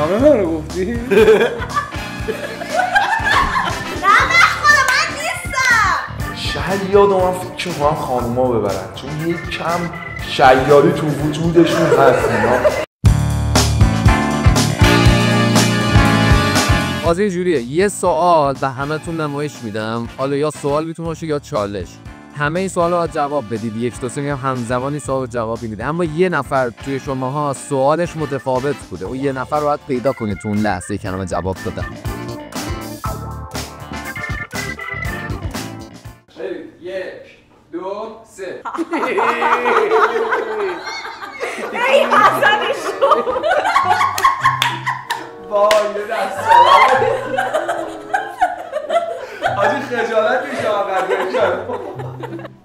همه منو گفتی؟ نه خدا من نیستم. شیاد من فکر میکنم خانوما ببرن چون یک کم شیادی تو وجودشون هست اینا. بازی جوریه، یه سوال به همتون نمایش میدم، حالا یا سوال میتونه باشه یا چالش. همه این سوالا رو جواب بدید، یک دو سه همزمانی سوال جواب میدید، اما یه نفر توی شماها سوالش متفاوت بوده، اون یه نفر رو باید پیدا کنید تو اون لحظه که همه جواب دادن. یک دو سه. ای حسنش شد. وای دست آجی خجالت میشه آقا جوکر.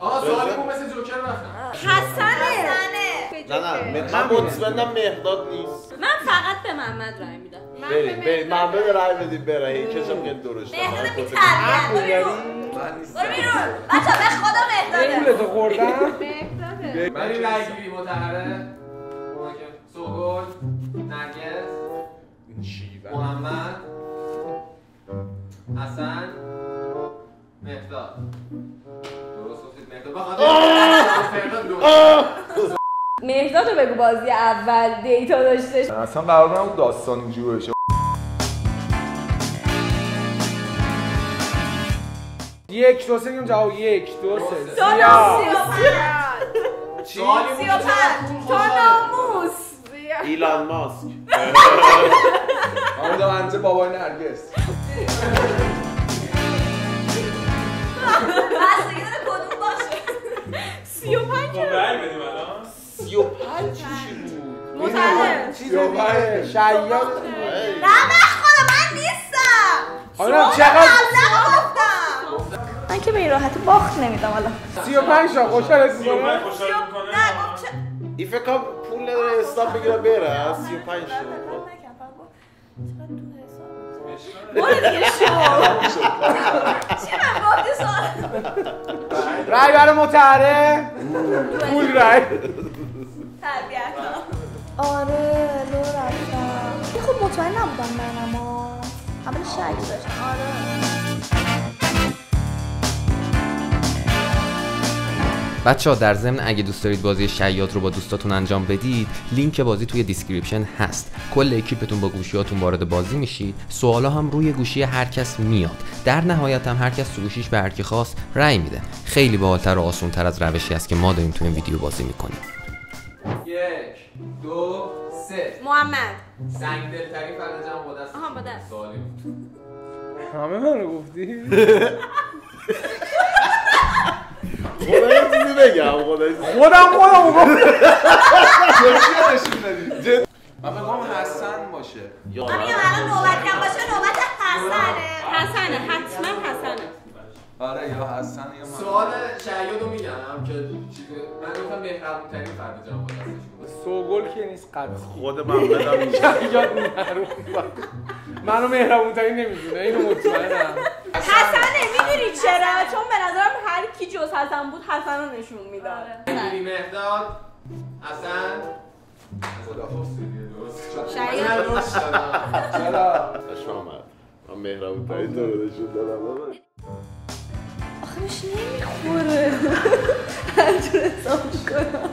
آقا سوالیمون مثل جوکر رفتم. حسنه. نه من مطمئنم مهرداد نیست. من فقط به محمد رای میدم. بریم محمد رای بدیم بره این کشم که درشته. مهرداد بی‌تربیت. من نیستم. برو بیرون. بچا به خدا مهرداده. پولتو خوردم. مهرداده. من این رای گیری متحره. سوگل، نرگس، محمد، حسن، مهرداد. درست گفتید مهرداد. مهرداد رو بگو بازی اول دیتا داشتش. اصلا قرار نبود داستان اینجوری بشه. یک دو سه میگم جواب یک دو سه. سیاه. چی؟ 35 تا ناموس. ایلان ماسک. آمده منزه بابای نرگس. بس دیگه داره کدوم باشه. 35 خب رای بدیم الان 35 چی بود؟ مطلع. شیاد. نه خدا من نیستم. حالا چقدر من که به این راحتی باخت نمیدم حالا. 35 تا خوشحال هستی؟ 35 خوشحال نه میکنه گفت چه این فکر کنم پول نداره استاپ بگیره بره 35 شد. برو دیگه شو. چی من گفتی سوال؟ رای برای متحره پول رای. تربیت آره لو رفتم. خب مطمئن نبودم من اما اول شک داشتم. آره بچه‌ها در ضمن اگه دوست دارید بازی شیاد رو با دوستاتون انجام بدید، لینک بازی توی دیسکریپشن هست. کل اکیپتون با گوشیاتون وارد بازی میشید، سوالا هم روی گوشی هر کس میاد. در نهایت هم هر کس تو گوشیش به هر کی خواست رأی میده. خیلی باحال‌تر و آسان‌تر از روشی است که ما داریم تو این ویدیو بازی میکنیم. یک دو سه. محمد سنگ دلترین فرنجم با دست. آها با دست. سوالی همه منو گفتی؟ خدا یه چیزی بگم خودم گفتم. من بگم حسن باشه. من میگم الان نوبتم باشه نوبت حسنه حتما حسنه. آره یا حسن یا من. سوال شیادو میگم که چیزه من گفتم مهربون ترین فرد جام با دستش. سوگل که نیست قطعی. خود من بدم شیاد محروم. منو مهربون ترین نمیدونه اینو مطمئنم. حسنه میدونی چرا؟ چون به نظرم هر کی جز حسن بود حسن رو نشون میداد. میدونی مهرداد حسن خدا حفظی درست شاید درست شدم. چرا؟ شامل من مهربون ترین تو رو نشون دادم. آخه بهش نمیخوره. هرجور حساب کنم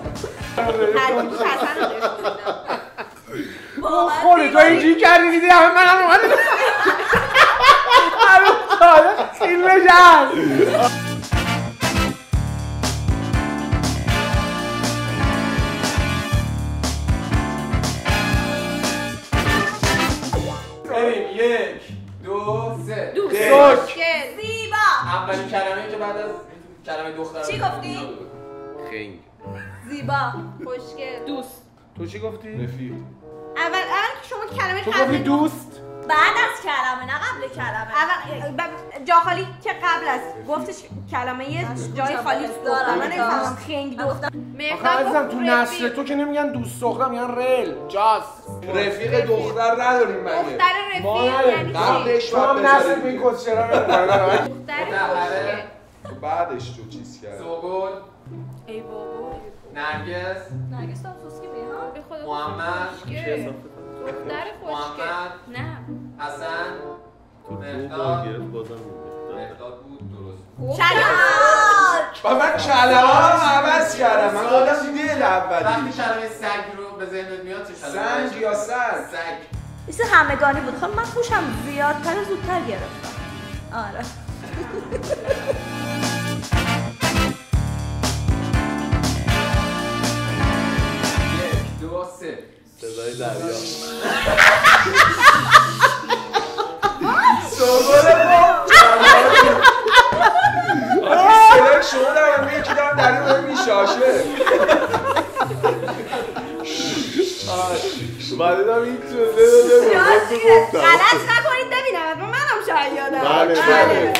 هر کی حسن رو نشون میداد. خوری تو اینجوری کردی دیدی همه منم اومدی هنوز ساله فیلمش هست. بریم یک دو سه. دوست زیبا. اولین کلمه‌ای که بعد از کلمه دختر چی گفتی؟ خنگ زیبا خوشگل دوست. تو چی گفتی؟ رفیق. اول که شما کلمه تو گفتی دوست؟ بعد از کلمه نه قبل کلمه. اول جا خالی که قبل است گفتش کلمه یه جای خالی دارم. من نمی‌فهمم خنگ دوست. آخه عزیزم تو نسل تو که نمیگن دوست دختر میگن ریل جاس. رفیق دختر نداریم مگه؟ دختر رفیق یعنی قبلش تو هم نسل به این کس چرا نمی‌کنه؟ دختر بعدش تو چیز کرد. سوگل ای بابا نرگس نرگس هم سوسکی به ها به خدا محمد دختر خوشگل. نه حسن تو مهداد گرفت بازم مهداد بود درست. شیاد. و من کلمه ها عوض کردم. من آدم دل اولی. وقتی کلمه سگ رو به ذهنت میاد چه کلمه؟ سنگ یا سگ؟ سگ. ایسه همگانی بود. خب من خوشم زیادتر زودتر گرفتم. آره. 1 2 3 صدای دریا سوگل صدای شما دارم یکی دارم در این باید میشاشه من دیدم این توزه داده غلط نکنید ببینم منم شیادم. بله بله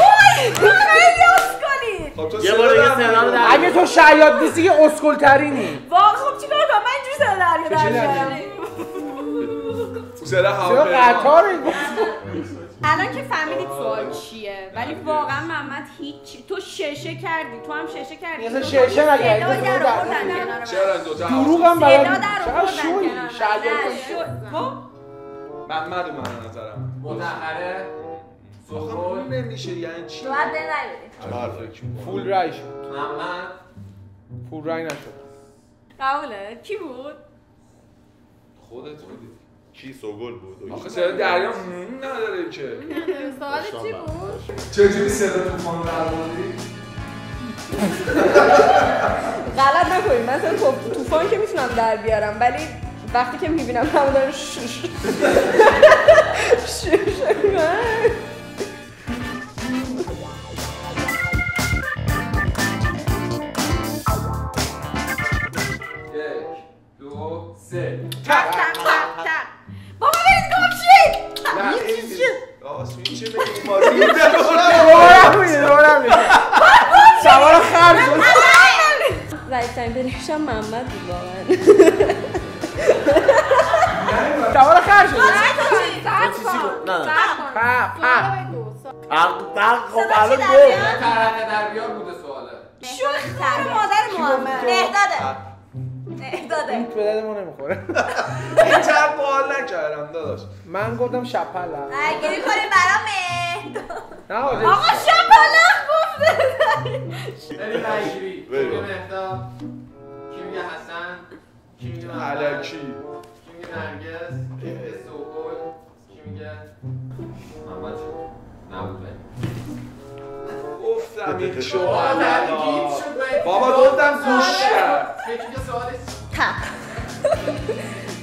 خیلی اسکلید. خب تو یه بار دیگه صدا رو در اگه تو شیاد نیستی که اسکل ترینی. واقعا خب چیکار کنم من اینجوری صدا دریا در صدا چرا قطار الان که فهمیدید سوال چیه ولی واقعا محمد هیچ تو ششه کردی تو هم ششه کردی مثلا ششه نگردی. صدای در آوردن کنار چرا این دوتا دروغم بلد صدا در چرا آوردن شوی کنار شیاد محمد اومد نظرم متأخره آخه سوگل نمیشه یعنی چی؟ باید به نگیدیم. چهار فکر می‌کنم. فول رای شد. محمد فول رای نشد. قبوله کی بود؟ خودت بودی کی سوگل بود؟ آخه صدا دریا نداره که سوال چی بود؟ چجوری صدا طوفان رو درآوردی؟ غلط نکنید مثلا طوفان که میتونم در بیارم ولی وقتی که میبینم همون داره شوش بابا برید گم شید. آسمین چه بگیم ماری دورم میده سوار خرد شد. ضعیف‌ترین پلیشم محمد بود واقعا. سوار خرد شد. خب الان گفت ترانه در بیار بوده سواله. شوخ خار مادر محمد. این به درد ما نمیخوره. این چند بال نکردم داداش من گفتم شپله. گیری کنیم برام مهداد. آقا شپله گفته. بریم رایگیری. کی میگه مهداد؟ کی میگه حسن؟ کی میگه محمد؟ علکی کی میگه نرگس؟ کی میگه سوگل؟ کی میگه محمد شد؟ نبود گفتم این شو شد بابا گفتم گوش کرد فکر که سوالش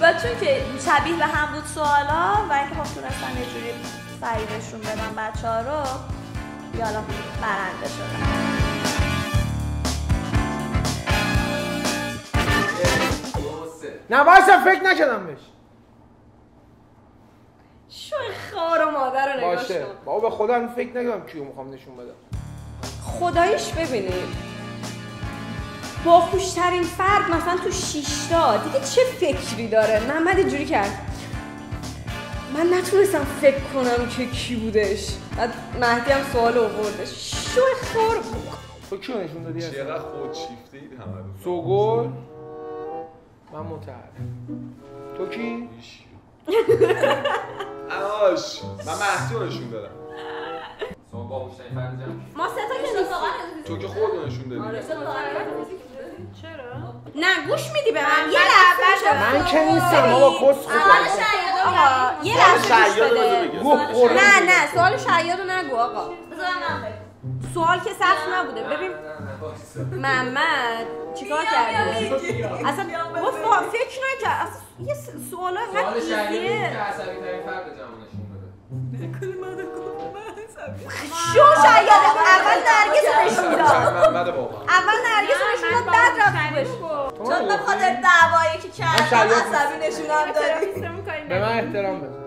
و چون که شبیه به هم بود سوالا و اینکه خب تونستن یه جوری سریع نشون بدن بچه‌ها رو یالا برنده شدن. نه وایسا فکر نکردم بهش. شوی خار و مادر رو نگاش باشه کن. بابا به خدا فکر نکردم کیو میخوام نشون بدم. خداییش ببینید باهوش‌ترین فرد مثلا تو 6 تا دیگه چه فکری داره. محمد اینجوری کرد من نتونستم فکر کنم که کی بودش. بعد مهدی هم سوال آوردش. شوی خار بود. تو کیو نشون دادی؟ چقدر خودشیفته اید همه رو سوگل من متعهدم. تو کی؟ آش من مهدی رو نشون دادم شما باهوش‌ترین فرد جمع ما سه تا که واقعا تو که خود رو نشون دادی چرا؟ نه گوش میدی به من. یه لحظه من که نیستم بابا کس سوال شیاد آقا یه لحظه گوش بده. گفت خورده. نه سوال شیادو نگو آقا. بذار من بگم. سوال که سخت نبوده. ببین محمد چیکار کرده؟ اصلا گفت فکر نکرد. اصلا یه سوالا سوال انقدر شهری بود ایزیه. که عصبی ترین فرد جمع نشون بده شو شاید اول نرگس رو نشون داد. محمد بابا اول نرگس رو نشون داد بعد رفت بهش. چون به خاطر دعوایی که کردم شیاد عصبی نشونم دادی. به من احترام بذار.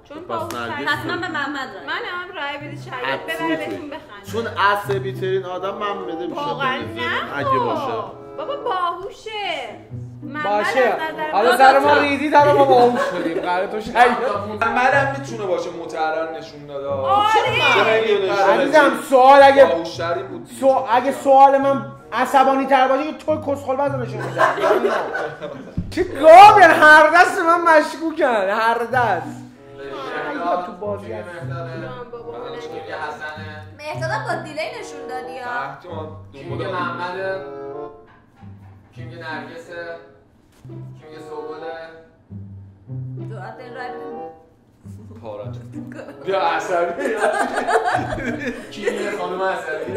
چون باهوش‌ترین حتما به محمد رای. من هم رای بدید شاید ببره بهتون بخنده چون عصبی ترین آدم من بده میشه واقعا اگه باشه بابا باهوشه باشه حالا سر ما ریدید حالا ما باهوش شدیم قراره تو شاید محمدم میتونه باشه متعرن نشون داده آره چرا این عزیزم سوال اگه باهوشتری بود اگه سوال من عصبانی تر باشی که توی کسخل بزن نشون میدن. چه گاوی هر دست من مشکوکن هر دست. تو بازی هست. مهدادم با دیلی نشون دادی ها. کی میگه محمده؟ کی میگه نرگسه؟ کی میگه سوگله؟ دعات این رای پارم بیا عصبی کی میگه خانم عصبی؟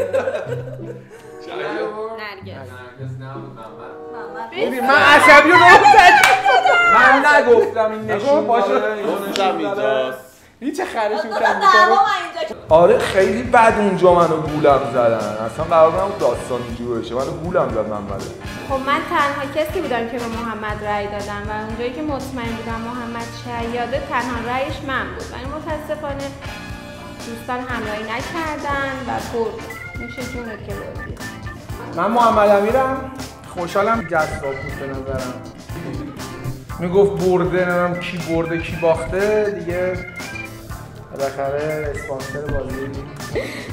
نرگس نبود محمد. ببین من عصبی رو من نگفتم این نشون باشه اونجا اینجاست. هیچ خرشی دو میکنم تا دعوا من اینجا. آره خیلی بد اونجا منو گولم زدن. اصلا قرار نبود داستان اینجوری بشه. منو گولم زد محمد. خب من تنها کسی بودم که به محمد رأی دادم و اونجایی که مطمئن بودم محمد شیاده تنها رأیش من بود. ولی متاسفانه دوستان همراهی نکردن و برد. میشه جونت که بردی. من محمد امیرم خوشحالم جذاب بود به نظرم. میگفت برده نمیدونم کی برده کی باخته دیگه بالاخره اسپانسر بازی.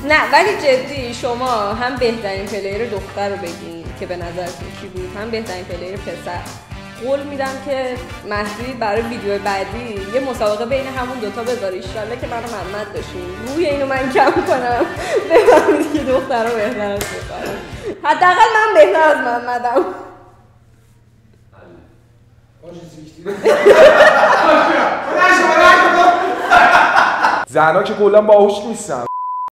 نه ولی جدی شما هم بهترین پلیر دختر رو بگین که به نظرتون کی بود، هم بهترین پلیر پسر. قول میدم که مهدی برای ویدیو بعدی یه مسابقه بین همون دوتا بذاره ایشالله که من و محمد داشتیم. روی اینو من کم کنم بفهمید که دختر رو بهتر از پسرم. حداقل من بهتر از محمدم. زنا که کلا باهوش نیستن.